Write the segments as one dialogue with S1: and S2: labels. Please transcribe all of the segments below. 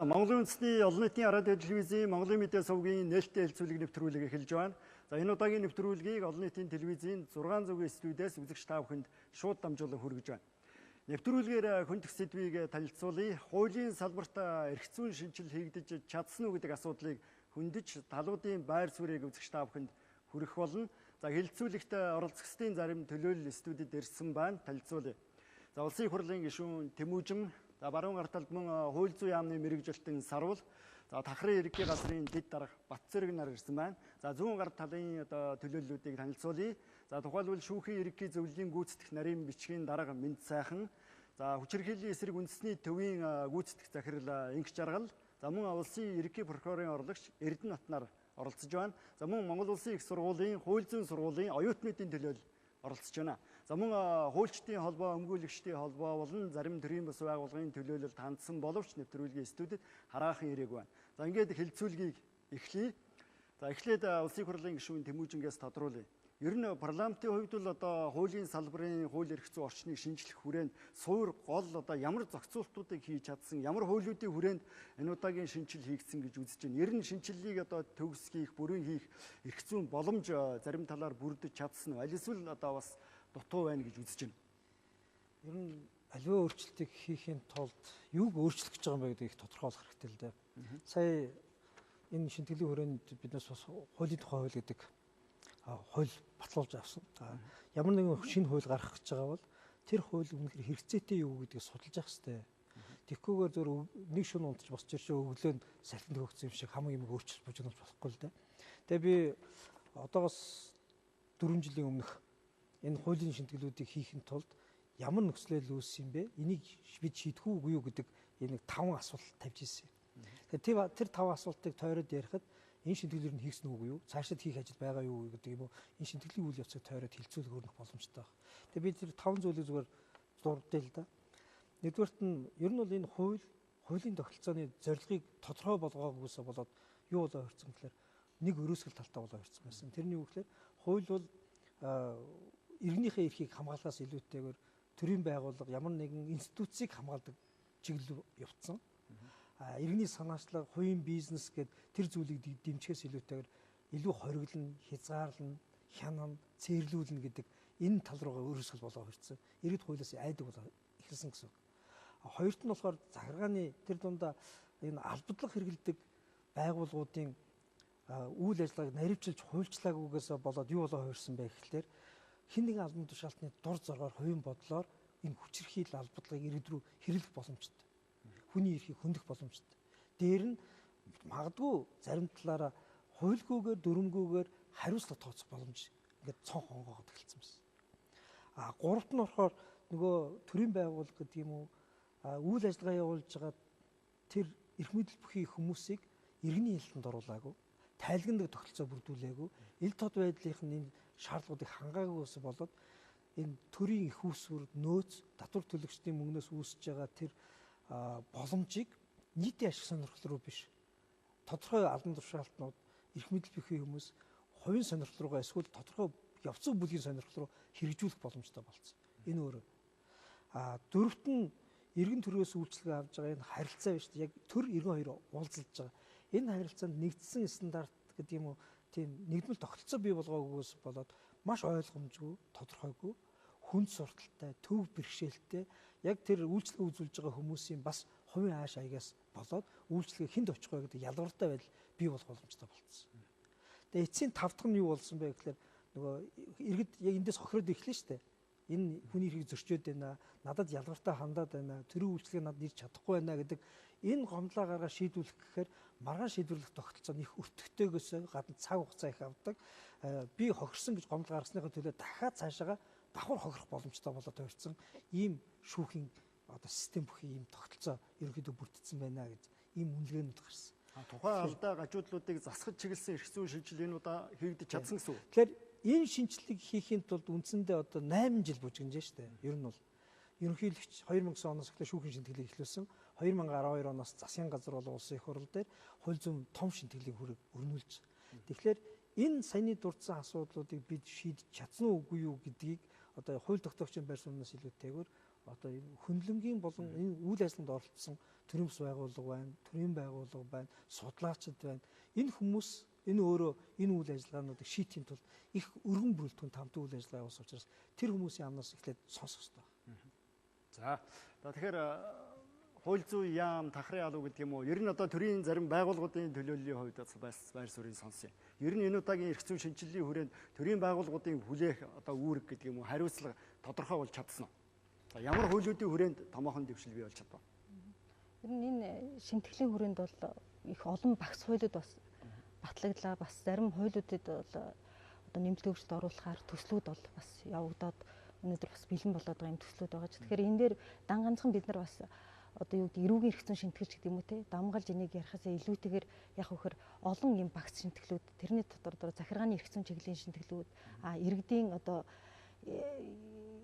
S1: Монголын үндэсний олон нийтийн радио телевизийн Монголын мэдээ сувгийн нээлттэй хэлцүүлэг нэвтрүүлэг эхэлж байна. За энэ удаагийн нэвтрүүлгийг олон нийтийн телевизийн 600 студиэс үзэгч та бүхэнд шууд дамжуулан хүргэж байна. Нэвтрүүлгээр хүн төх сэдвийг танилцуулъя. Хуулийн салбарт эрх зүйн шинжил хийгдэж чадсан уу гэдэг асуудлыг хөндөж талуудын байр суурийг үзэгч та бүхэнд хүргэх болно. За хэлцүүлэгт оролцогчдын зарим төлөөлөл студид ирсэн байна. Танилцуулъя. За улсын их хурлын гишүүн Тэмүүжин, за баруун гар талд мөн хууль зүйн яамны мэрэгжилтэн Сарвал, за Тахрын ерөнхий газрын дэд дарга Батцэрэг нар ирсэн байна. За зүүн гар талын төлөөллүүдийг танилцуулъя. За тухайлбал шүүхийн ерөнхий зөвлөлийн гүйцэтгэх нарийн бичгийн дарга Мэнд сайхан, за хүчирхийллийн эсрэг үндэсний төвийн гүйцэтгэх захирал Инх Жаргал, за мөн улсын ерөнхий прокурорын орлогч Эрдэнэ Бат нар оролцож байна. За мөн Монгол Улсын их сургуулийн хууль зүйн сургуулийн оюутны төлөөлөл оролцож байна. За мөн хуульчдын холбоо, өмгөөлөгчдийн холбоо болон зарим төрийн бас байгууллагын төлөөлөлд хандсан боловч нэвтрүүлгийн студид хараахан ирээгүй байна. За ингээд хэлцүүлгийг эхлэе. За эхлээд улсын их хурлын гишүүн Тэмүүжингээс тодруулъя. Ер нь парламентын хувьд бол хуулийн салбарын хууль эрх зүйн орчныг шинжлэх хүрээнд суур гол ямар зохицуултуудыг хийж чадсан, ямар хуулиудын хүрээнд энэ удаагийн шинжил хийгдсэн гэж үзэж байна. Ер нь шинжилгээг төгс хийх, бүрэн хийх эрх зүйн боломж зарим талаар бүрдэж чадсан уу? Аль эсвэл бас дутуу байна гэж үзэж байна.
S2: Ер нь аливаа өөрчлөлтийг хийхин тулд юуг өөрчлөх гэж байгаа юм бэ гэдгийг тодорхойлох хэрэгтэй л дээ. Сая энэ шинтгэлийн хүрээнд биднээс бас хуулийн тухай хууль гэдэг хууль батлуулж авсан. Ямар нэгэн шинэ хууль гаргах гэж байгаа бол тэр хууль үнэхээр хэрэгцээтэй юу гэдгийг судалж явах хэрэгтэй. Тэгхгүйгээр зөв нэг шөнө унтаж босч ирж өглөө нь салхинд хөөгцсөн юм шиг хамаг юм өөрчлөлт бужигнуулж болохгүй л дээ. Тэгээ би одоогоос 4 жилийн өмнөх энэ хуулийн шинтгэлүүдийг хийхин тулд ямар нөхцөл үүссэн юм бэ? Энийг бид шийдэх үгүй юу гэдэг энэ 5 асуулт тавьж ирсэн юм. Тэгэхээр тэр 5 асуултыг тойроод ярихад энэ шинтгэлээр нь хийгсэн үгүй юу? Цаашид хийх ажил байгаа юу гэдэг юм уу? Энэ шинтгэлийн үйл явцыг тойроод хилцүүлэх өрнөх боломжтой байна. Тэгээ би тэр 5 зүйлийг зүгээр дурдъя л да. Нэгдүгээрт нь ер нь бол энэ хуулийн тогтолцооны зорилгыг тодорхой болгоогүйсээ болоод юу болоо хорцсон гэхээр нэг өрөөсгөл талтай болоо хорцсон байсан. Тэрний юу гэхээр хууль бол иргэнийхээ эрхийг хамгаалахаас илүүтэйгээр төрийн байгууллага ямар нэгэн институцийг хамгаалдаг чиглэл явцсан. Иргэний санаачлаг, хувийн бизнес гэд тэр зүйлийг дэмжихээс илүүтэйгээр илүү хориглон, хязгаарлан, хянан, цээрлүүлнэ гэдэг энэ тал руугаа өрөөсгөл болоо хорцсон. Иргэд хуулиас айдаг болоо эхэлсэн гэсэн үг. Хоёрт нь болохоор захиргааны тэр дундаа энэ албадлах хэрэгэлдэг байгууллагуудын үйл ажиллагааг наривчилж хуульчлаагүйгээс болоод юу болоо хуурсан бэ гэхлээр хэн нэгэн албан тушаалтны дур зоргоор хувийн бодлоор энэ хүчирхийлэл албадлагыг иргэд рүү хэрэглэх боломжтой. Хүний эрхийг хөндөх боломжтой. Дээр нь магадгүй зарим талаараа хуульгүйгээр, дүрмгүйгээр хариуцлага тооцох боломж ингээд цонх хонгоогод эхэлсэн байсан. Гуравт нь болохоор нөгөө төрийн байгууллага гэдэг юм уу үйл ажиллагаа явуулж байгаа тэр эрх мэдэл бүхий хүмүүсийг иргэний хэлтэнд оруулаагүй, тайлгнадаг тогтолцоо бүрдүүлээгүй, ил тод байдлынх нь энэ шаардлагуудыг хангаагүйс болоод энэ төрийн их усүр нөөц татвар төлөгчдийн мөнгнөөс үүсэж байгаа тэр боломжийг нийтийн ашиг сонирхол руу биш тодорхой албан тушаалтнууд эрх мэдэл бүхий хүмүүс хувийн сонирхол руугаа эсвэл тодорхой явцэг бүлгийн сонирхол руу хэрэгжүүлэх боломжтой болсон. Энэ өөрөө дөрөвт нь иргэн төрөөс үйлчлэг авж байгаа энэ харилцаа биш яг төр иргэн хоёр уулзалж байгаа. Энэ харилцаанд нэгдсэн стандарт гэдэг юм уу тийм нэгдмэл тогтолцоо бий болгоогүйс болоод маш ойлгомжгүй, тодорхойгүй, хүнд сурталтай, төв бэрхшээлтэй яг тэр үйлчлэг үзүүлж байгаа хүмүүсийн бас хувийн ааш аягаас болоод үйлчлэгээ хүнд очих вэ гэдэг ялгартай байдал бий болох боломжтой болцсон. Тэгээ эцсийн 5 дахь нь юу болсон бэ гэхээр нөгөө иргэд яг эндээс хохироод ирлээ шүү дээ. Энэ хүний эрхийг зөрчөөд байна, надад ялгартай хандаад байна, төрийн үйлчлэгийг надад ирж чадахгүй байна гэдэг энэ гомдлоо гаргаа шийдвэрлэх гэхээр маргаан шийдвэрлэх тогтолцоо нь их өртөгтэйгөөс гадна цаг хугацаа их авдаг. Би хохирсон гэж гомдол гаргасныхаа төлөө дахиад цаашаага давхар хохирох боломжтой болоод тойрсон ийм шүүхийн систем бүхий ийм тогтолцоо ерөнхийдөө бүрдсэн байна гэж ийм үнэлгээнүүд гарсан.
S1: Тухайн алдаа гажуудлуудыг засгаж чиглэсэн эрх зүйн шинжил энэ удаа хийгдэж чадсан гэсэн үг.
S2: Тэгэхээр энэ шинжилгээг хийхин тулд үндсэндээ 8 жил бүжгэнжээ шүү дээ. Ер нь бол ерөнхийлөгч 2009 оноос эхлээ шүүхийн шинтгэлийг эхлүүлсэн. 2012 оноос засгийн газар болон улсын их хурл дээр хууль зүйн том шинтгэлийн хүрэг өрнүүлж. Тэгэхээр энэ саяны дурдсан асуудлуудыг бид шийдэж чадсан уугүй юу гэдгийг хууль тогтоогчийн байр сууриас илүүтэйгээр одоо энэ хөндлөнгийн болон энэ үйл ажиллагаанд оролцсон төрийн бас байгууллага байна, төрийн байгууллага байна, судлаачид байна. Энэ хүмүүс энэ өөрөө энэ үйл ажиллагаануудыг шийдэхин тулд их өргөн бүрэлдэхүүн хамт үйл ажиллагаа явуулсан учраас тэр хүмүүсийн амнаас эхлээд сонсох хэрэгтэй.
S1: За тэгэхээр хууль зүйн яам, тахрын алуу гэдэг юм уу? Ер нь одоо төрийн зарим байгууллагуудын төлөөллийн хувьд байр суурийг сонсон юм. Ер нь энэ удаагийн эрх зүйн шинжилгээний хүрээнд төрийн байгууллагуудын хүлээх одоо үүрэг гэдэг юм уу? Хариуцлага тодорхой болж чадсан уу? За ямар хуулиудын хүрээнд томоохон дэвшил бий болж чадав?
S3: Ер нь энэ шимтгэлийн хүрээнд бол их олон багц хуулиуд бас батлагдлаа. Бас зарим хуулиудад бол одоо нэмэлт өөрчлөлт оруулахаар төслүүд бол бас явагдаад өнөөдөр бас бэлэн болоод байгаа юм төслүүд байгаа ч. Тэгэхээр энэ дээр дан ганцхан бид нар бас одоо юу гэдэг эрүүгийн эрх зүйн шимтгэлч гэдэг юм уу те дамгаалж энийг ярихаас илүүтэйгээр яг вөхөр олон юм багц шимтгэлүүд тэрний дотор захиргааны эрх зүйн чиглэлийн шимтгэлүүд иргэдийн одоо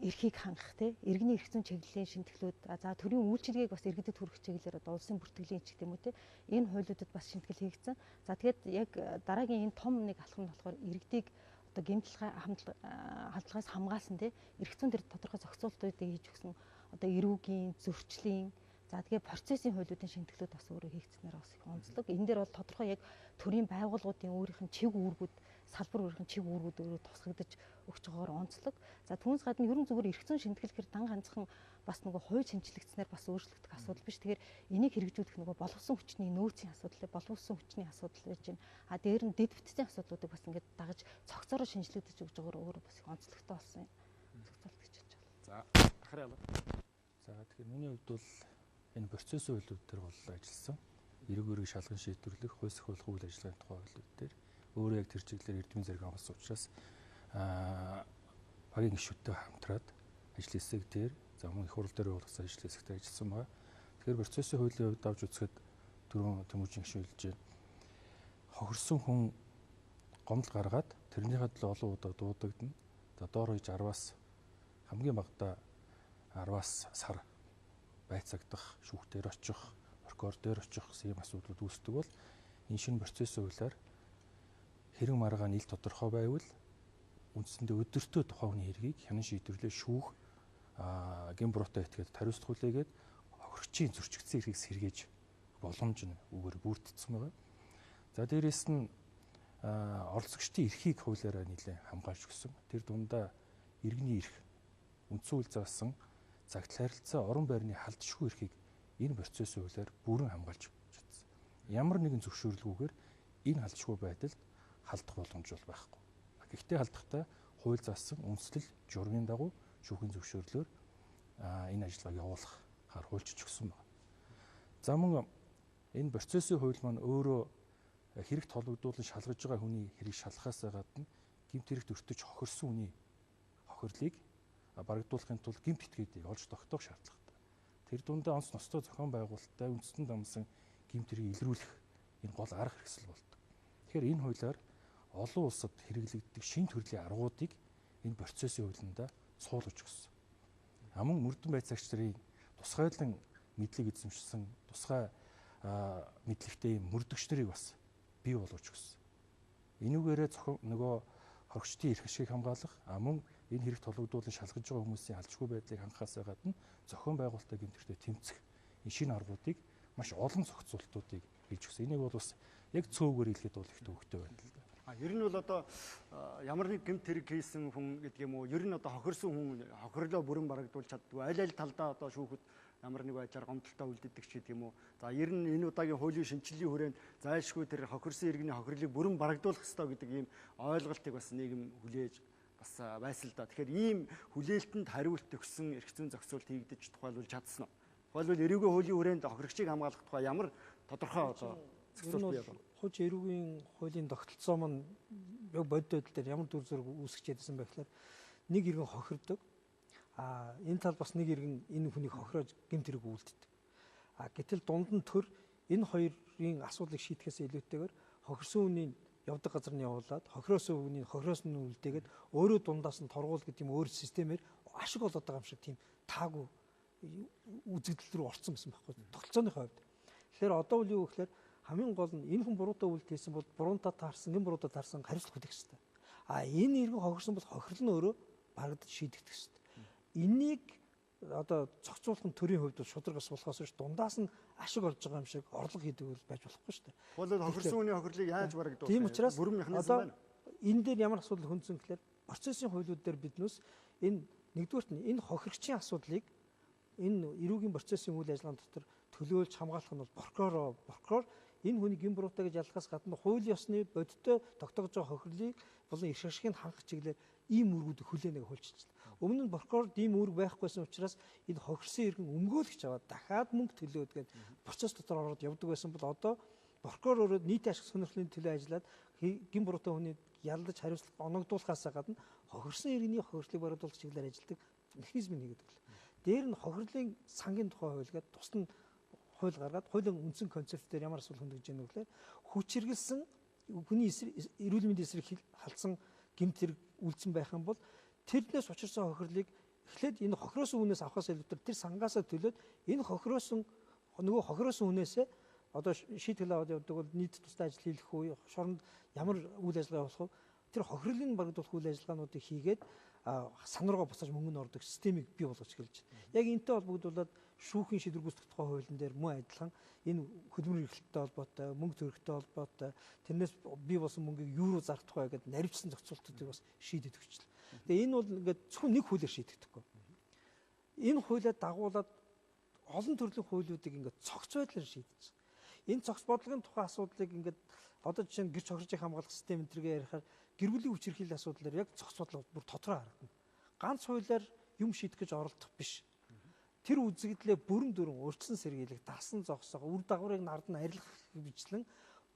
S3: эрхийг хангах те иргэний эрх зүйн чиглэлийн шимтгэлүүд за төрийн үйлчилгээг бас иргэдэд хүргэх чиглэлээр одоо улсын бүртгэлийн ч гэдэг юм уу те энэ хуулиудад бас шимтгэл хийгдсэн. За тэгээд яг дараагийн энэ том нэг алхам нь болохоор иргэдийг одоо гэмтэл халдлагаас хамгаалсан те эрх зүйн төр тодорхой зохицуултуудыг хийж өгсөн одоо эрүүгийн зөрчлийн за тэгээ процессын хуулиудын шимтгэлүүд бас өөрөө хийгдснээр бас их онцлог. Энэ дээр бол тодорхой яг төрийн байгууллагуудын өөрийнх нь чиг үүргүүд салбар өөрийнх нь чиг үүргүүд өөрөө тусгагдаж өгч байгаагаар онцлог. За түүнээс гадна ерөн зүгээр эрх зүйн шимтгэлэхээр дан ганцхан бас нөгөө хууль шинжлэгдснээр бас өөрчлөгдөх асуудал биш. Тэгэхээр энийг хэрэгжүүлэх нөгөө боловсон хүчний нөөцийн асуудал, боловсон хүчний асуудал байж байна. Дээр нь дэд бүтцийн асуудлуудыг бас ингээд дагаж цогцороо шинжлэгдэж өгж байгаагаар өөрөө бас их онцлогтой болсон юм. Цогцолт гэж хэлж байна.
S1: За дахраа.
S4: За тэгэхээр миний хувьд бол энэ процессын хуулиуд дээр бол ажилласан. Эрэг үүрэг шалган шийдвэрлэх, хууль сахиулах үйл ажиллагааны тухай хуулиуд дээр өөрөө яг тэр чиглэлээр эрдмийн зэрэг хамгаалсан учраас багийн гишүүдтэй хамтраад ажил хэсэг дээр за мөн их хурл дээр явуулсан ажил хэсэгт ажилласан байгаа. Тэгэхээр процессын хуулийн хувьд авч үзэхэд түрүүн Тэмүүжин гишүүлж байна. Хохирсон хүн гомдол гаргаад тэрнийхээ төлөө олон удаа дуудагдана. За доор хойж 10-аас хамгийн багадаа 10-аас сар байцагдах, шүүхтээр очих, прокурор дээр очих гэсэн юм асуудлууд үүсдэг бол энэ шинэ процессын хуулиар хэрэг маргаан ил тодорхой байвал үндсэндээ өдөртөө тухайн хүний хэргийг хянан шийдвэрлээ шүүх гэм буруутай этгээд хариуцлах хүлээгээд хохирогчийн зөрчигдсөн эрхийг сэргээж боломж нь үгээр бүрдсэн байгаа. За дээрэс нь оролцогчдын эрхийг хуулиараа нэлээд хамгаалж өгсөн. Тэр дундаа иргэний эрх, үндсэн үйл заасан цагт харилцаа орон байрны халдшгүй эрхийг энэ процессын хуулиар бүрэн хамгаалж чадсан. Ямар нэгэн зөвшөөрлгүйгээр энэ халдшгүй байдалд халдах боломж бол байхгүй. Гэхдээ халдахдаа хууль заасан үндслэл журмын дагуу шүүхийн зөвшөөрлөөр энэ ажиллагааг явуулахаар хуульчилж өгсөн байна. За мөн энэ процессын хууль маань өөрөө хэрэг толгодуулан шалгаж байгаа хүний хэрэг шалгахаас гадна гэмт хэрэгт өртөж хохирсон хүний хохирлыг барагдуулахын тулд гэмт этгээдийг олж тогтоох шаардлагатай. Тэр дундаа онц ностой зохион байгуулалттай үндэстэн дамсан гэмт хэргийг илрүүлэх энэ гол арга хэрэгсэл болдог. Тэгэхээр энэ хуулиар олон улсад хэрэглэгддэг шинэ төрлийн аргуудыг энэ процессын хуулиндаа суулгаж өгсөн. Мөн мөрдөн байцаагч нарын тусгайлан мэдлэг эзэмшсэн тусгай мэдлэгтэй мөрдөгч нарыг бас бий болгож өгсөн. Энүүгээрээ нөгөө хоригчдын эрх ашиг хамгаалах мөн энэ хэрэг толгодуулан шалгаж байгаа хүмүүсийн алжгүй байдлыг хангахаас гадна зохион байгуулалтаа гэмтэртэй тэмцэх энэ шинэ аргуудыг маш олон зохицуултуудыг хийж өгсөн. Энийг бол бас яг цөөгөр хэлэхэд бол их төвөгтэй байна л да.
S1: Ер нь бол одоо ямар нэг гэмт хэрэг хийсэн хүн гэдэг юм уу? Ер нь одоо хохирсон хүн хохирлоо бүрэн барагдуулж чаддгүй. Аль талдаа одоо шүүхэд ямар нэг байдлаар гомдолтой үлддэг ч гэдэг юм уу? За ер нь энэ удаагийн хуулийн шинжилгээний хүрээнд зайлшгүй тэр хохирсон иргэний хохирлыг бүрэн барагдуулах ёстой гэдэг ийм ойлголтыг бас нийгэм хүлээж бас байсан л да. Тэгэхээр ийм хүлээлтэнд хариулт өгсөн эрх зүйн зохицуулт хийгдэж тухайлбал чадсан уу? Тухайлбал эрүүгийн хуулийн хүрээнд хохирогчийг хамгаалах тухай ямар тодорхой одоо зохицуулт бий болов?
S2: Хууч эрүүгийн хуулийн тогтолцоо маань яг бодит байдал дээр ямар дүр зураг үүсгэж ядсан бэ гэхээр нэг иргэн хохирдог. Энэ тал бас нэг иргэн энэ хүнийг хохироож гэмт хэрэг үлддэг. Гэтэл дунд нь төр энэ хоёрын асуудлыг шийдэхээс илүүтэйгээр хохирсон хүний явдаг газар нь явуулаад хохироосон хүний хохироос нь үлдээгээд өөрөө дундаас нь торгуул гэдэг юм өөр системээр ашиг болоод байгаа юм шиг тийм таагүй үзэгдэл рүү орсон байсан байхгүй тогтолцооны хувьд. Тэгэхээр одоо үл юу гэхээр хамгийн гол нь энэ хүн буруутай үйлдэл хийсэн бол буруунтаа таарсан, энэ буруутай таарсан хариуцлага хүлээх хэрэгтэй. Энэ иргэн хохирсон бол хохирол нь өөрөө барагдаж шийдэгдэх хэрэгтэй. Энийг одоо цогцуулах төрийн хувьд шударгаас болохоос биш дундаас нь ашиг олж байгаа юм шиг орлого хийдэг бол байж болохгүй шүү дээ.
S1: Бол хохирсон хүний хохирлыг яаж барагдуулах вэ?
S2: Тийм учраас
S1: Бүрэн механизм
S2: одоо
S1: байна.
S2: энэ дээр ямар асуудал хүндсэн гэхээр процессын хуулиуд дээр биднээс энэ нэгдүгürt нь энэ хохирогчийн асуудлыг энэ эрүүгийн процессын үйл ажиллагааны дотор төлөөлж хамгаалах нь бол прокурор энэ хүний гин буруутай гэж ялгахаас гадна хуулийн ёсны бодиттой тогтоож байгаа хохирлыг болон эрх ашигыг хангах чиглэлээр ийм үүргүүд хүлээнэ хөлчилсэн. Өмнө нь прокурорд ийм үүрэг байхгүйсэн учраас энэ хохирсон иргэн өмгөөлөгч аваад дахиад мөнгө төлөөд гээд процесс дотор ороод явдаг байсан бол одоо прокурор өөрөө нийтийн ашиг сонирхлын төлөө ажиллаад гин буруутай хүний ялдаж хариуцлага оногдуулахаас гадна хохирсон иргэний хохирлыг барагдуулах чиглэлээр ажилладаг механизмыг нэгэдэг. Дээр нь хохирлын сангийн тухай хууль гэдэг тусна хууль гаргаад хуулийн үндсэн концептээр ямар асуудал хөндөгж байгаа нөхлөөр хүч хэрэгэлсэн хүний эрүүл мэндийн эсрэг халдсан гэмт хэрэг үлдсэн байх юм бол тэрнээс учирсан хохирлыг эхлээд энэ хохироосон хүнээс авахаас илүүтэй тэр сангаасаа төлөөд энэ хохироосон хүнээсээ одоо шийтгэл аваад явдаг бол нийт тусдаа ажил хийх үе шоронд ямар үйл ажиллагаа болох вэ? Тэр хохирлын барагдуулах үйл ажиллагаануудыг хийгээд санруугаа буцааж мөнгө нь ордог системийг бий болгож эхэлж байна. Яг энэтэй холбогдуулаад шүүхийн шийдвэр гүйцэтгэх тухай хуулийн дээр мөн адилхан энэ хөдөлмөр эрхлэлтэй холбоотой, мөнгө төрөхтэй холбоотой тэрнээс бий болсон мөнгийг юу руу зарах тухай гэдэг наривчсан зохицуултуудыг бас шийдэд өгчлээ. Тэгээ энэ бол ингээд зөвхөн нэг хуулиар шийдэгдэхгүй. Энэ хуулиа дагуулад олон төрлийн хуулиудыг ингээд цогц байдлаар шийдэж байгаа. Энэ цогц бодлогын тухай асуудлыг ингээд одоо жишээ нь гэрч хохиржийг хамгаалах систем энтергээ ярихаар гэр бүлийн хүч хэрхийллийн асуудлаар яг цогц бодлого бүр тодорхой харагдана. Ганц хуулиар юм шийдэх гэж оролдох биш. Тэр үзэгдлээ бүрэн дүрэн урьдчилан сэргийлэх, дасан зогсоох, үр дагаврыг нард нь арилгах бичлэн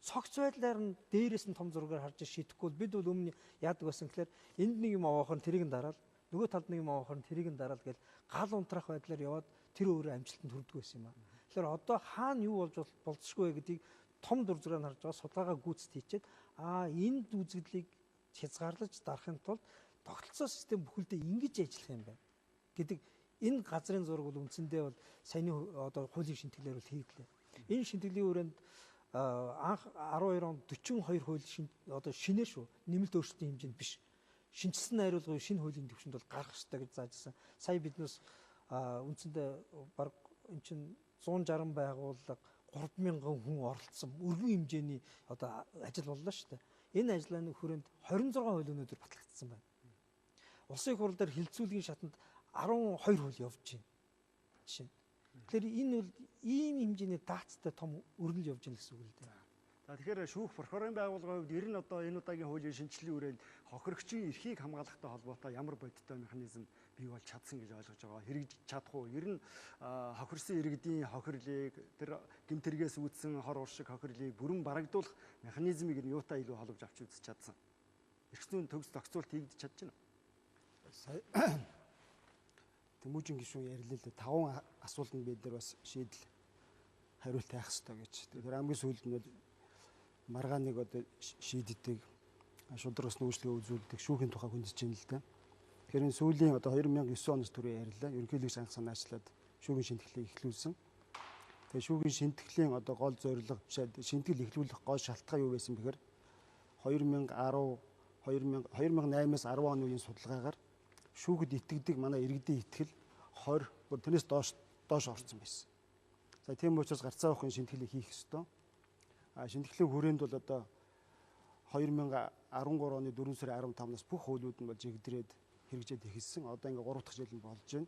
S2: цогц байдлаар нь дээрээс нь том зургаар харж шийдэхгүй бол бид бол өмнө яадаг байсан гэхээр энд нэг юм аваахаар тэрийг нь дараал, нөгөө талд нэг юм аваахаар тэрийг нь дараал гэж гал унтрах байдлаар яваад тэр өөрөө амжилтанд хүрдэг байсан юм аа. Тэгэхээр одоо хаана юу болж болцсохгүй гэдгийг том дур зураг нь харж байгаа судалгаагаа гүйцэд хийчихэд энэ үзэгдлийг хязгаарлаж дарахын тулд тогтолцоо систем бүхэлдээ ингэж ажиллах юм байна гэдэг энэ газрын зураг бол үндсэндээ бол саяны одоо хуулийн шинтгэлээр бол хийгдлээ. Энэ шинтгэлийн хүрээнд анх 12 онд 42 хууль одоо шинээр шүү нэмэлт өөрчлөлтийн хэмжээнд биш. Шинжилсэн найруулгын шинэ хуулийн төвшөнд бол гарах ёстой гэж заажсан. Сая биднээс үндсэндээ баг эн чинь 160 байгууллага 3000 хүн оролцсон өргөн хэмжээний одоо ажил боллоо шүү дээ. Энэ ажлын хүрээнд 26 хууль өнөөдөр батлагдсан байна. Улсын хурал дээр хилцүүлгийн шатанд 12 хууль явж байна. Жишээ нь. Тэгэхээр энэ бол ийм хэмжээний даацтай том өргөл явж байна гэсэн үг л дээ.
S1: За тэгэхээр шүүх прокурорын байгууллагын хувьд ер нь одоо энэ удаагийн хуулийн шинжилгээний хүрээнд хохирогчийн эрхийг хамгаалахтай холбоотой ямар бодиттой механизм бий болж чадсан гэж ойлгож байгаа. Хэрэгжиж чадах уу? Ер нь хохирсон иргэдийн хохирлыг тэр гэмтэргээс үүдсэн хор уршиг хохирлыг бүрэн барагдуулах механизмыг нь юутай илүү холбож авч үзэж чадсан. Эрх зүйн төгс зохицуулт хийгдэж чадж байна.
S5: Тэмүүжин гишүүн ярьлаа л 5 асуултанд бид нар бас шийдэл хариулт тавих хэрэгтэй гэж. Тэгэхээр хамгийн сүүлд нь маргааныг одоо шийддэг, шударгаас нүүжлэгээ үзүүлдэг шүүхийн тухай хүндэж байна л да. Тэгэхээр энэ сүүлийн одоо 2009 оноос түрүү ярьлаа. Ерөнхийлөгч анх санаачлаад шүүхийн шинтгэлийг эхлүүлсэн. Тэгээ шүүхийн шинтгэлийн одоо гол зорилго шинтгэл эхлүүлэх гол шалтгаан юу байсан бэхээр 2008-аас 10 оны үеийн судалгаагаар шүүхэд итгэдэг манай иргэдийн итгэл 20 тэрнээс доош орсон байсан. За тийм учраас гарцаа авахын шинтгэлийг хийх ёстой. Шинтгэлийн хүрээнд бол одоо 2013 оны 4 сарын 15-наас бүх хуулиуд нь бол жигдрээд хэрэгжээд эхэлсэн. Одоо ингээ 3 дахь жил нь болж байна.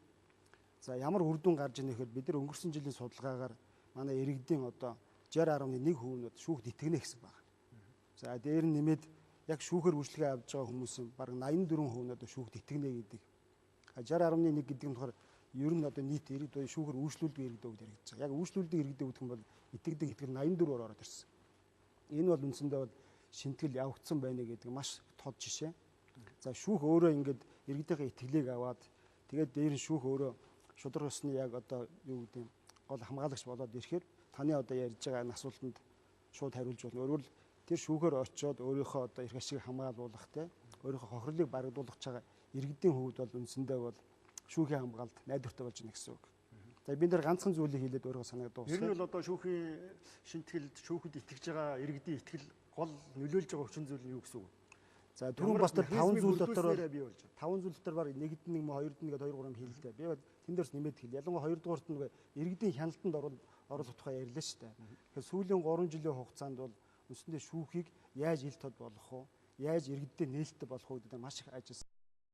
S5: За ямар үр дүн гарч ийнэ гэхэд бид нар өнгөрсөн жилийн судалгаагаар манай иргэдийн одоо 60.1% нь шүүхд итгэнэ гэсэн байна. За дээр нь нэмээд яг шүүхээр үйлчлэгээ авч байгаа хүмүүсийн бараг 84% нь одоо шүүхд итгэнэ гэдэг. 60.1 гэдэг нь болохоор ер нь одоо нийт иргэд буюу шүүхээр үйлчлүүлдэг иргэд өгд яригдж байгаа. Яг үйлчлүүлдэг иргэдэд өгөх юм бол итгэдэг итгэл 84-оор ороод ирсэн. Энэ бол үндсэндээ бол шинтгэл явагдсан байна гэдэг маш тод жишээ. За шүүх өөрөө ингээд иргэдийн итгэлийг аваад тэгээд дээр нь шүүх өөрөө шударга ёсны яг одоо юу гэдэг гол хамгаалагч болоод ирэхээр таны одоо ярьж байгаа энэ асуултанд шууд хариулж болно. Өөрөөр тэр шүүхээр очиод өөрийнхөө одоо эрх ашиг хамгаалуулах те өөрийнхөө хохирлыг барагдуулах байгаа иргэдийн хувьд бол үндсэндээ бол шүүхийн хамгаалалт найдвартай болж байна гэсэн үг. За бид нэр ганцхан зүйлийг хэлээд өөрийнхөө санааг дуусгая.
S1: Ер нь бол одоо шүүхийн шинтгэлд шүүхэд итгэж байгаа иргэдийн итгэл гол нөлөөлж байгаа хүчин зүйл нь юу гэсэн үг вэ?
S5: За түрүүн бас тэр 5 зүйл дотор бол 5 зүйл дотор баг нэгд нэг мө хоёрд нэгэд 2 3 хэл л дээ. Би тэн дээрс нэмээд хэл. Ялангуяа 2 дугаарт нэг иргэдийн хяналтанд оролцох тухай ярьлаа шүү дээ. Тэгэхээр сүүлийн 3 жилийн хугацаанд бол үндсэндээ шүүхийг яаж ил тод болгох вэ? Яаж иргэддээ нээлттэй болох вэ гэдэг маш их ажилласан.